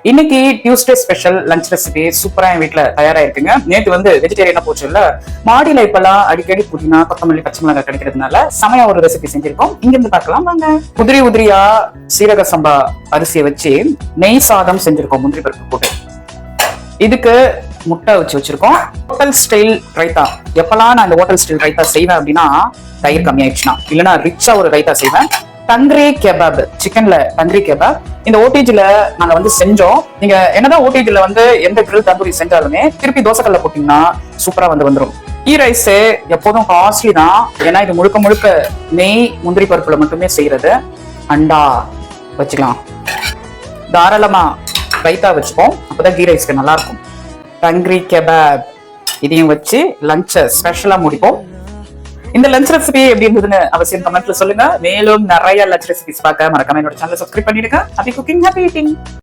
இன்னைக்கு Tuesday special lunch recipe சூப்பரா என் வீட்டுல தயாரா இருக்குங்க. நேத்து வெஜிடேரியனா போச்சு இல்ல, மாடியில இப்பெல்லாம் அடிக்கடி புதினா கொத்தமல்லி பச்சை மிளகாய் கிடைக்கிறதுனால சமய ஒரு ரெசிபி செஞ்சிருக்கோம். இங்க இருந்து பார்க்கலாம் வாங்க. உதிரி உதிரியா சீரக சம்பா அரிசியை வச்சு நெய் சாதம் செஞ்சிருக்கோம், முந்திரி பருப்பு போட்டு. இதுக்கு முட்டை வச்சிருக்கோம். Hotel style raita. எப்பெல்லாம் நான் இந்த ஹோட்டல் ஸ்டைல் ரைத்தா செய்வேன் அப்படின்னா தயிர் கம்மியாயிடுச்சுன்னா, இல்லைன்னா ரிச்சா ஒரு ரைத்தா செய்வேன். தங்கிரி கெபாப், சிக்கன்ல தங்கிரி கெபாப் இந்த ஓடிஜில நாங்க செஞ்சோம். நீங்க என்னதான் ஓடிஜில எந்த கிரில் தந்தூரி செஞ்சாலுமே திருப்பி தோசைக்கல்ல போட்டீங்கன்னா சூப்பரா வந்துரும். கீ ரைஸ் எப்போதும் காஸ்ட்லி தான், ஏன்னா இது முழுக்க முழுக்க நெய் முந்திரி பருப்புல மட்டுமே செய்யறது. அண்டா வச்சுக்கலாம், தாராளமா ரைத்தா வச்சுப்போம், அப்பதான் கீ ரைஸ்க்கு நல்லா இருக்கும். தங்கிரி கெபாப் இதையும் வச்சு லஞ்ச ஸ்பெஷலா முடிப்போம். இந்த லஞ்ச் ரெசிபி எப்படி இருந்ததுன்னு அவசியம் கமெண்ட்ல சொல்லுங்க. மேலும் நிறைய லஞ்ச் ரெசிபிஸ் பார்க்க மறக்காம என்னோட சேனலை சப்ஸ்கிரைப் பண்ணிடுங்க. Happy cooking, happy eating.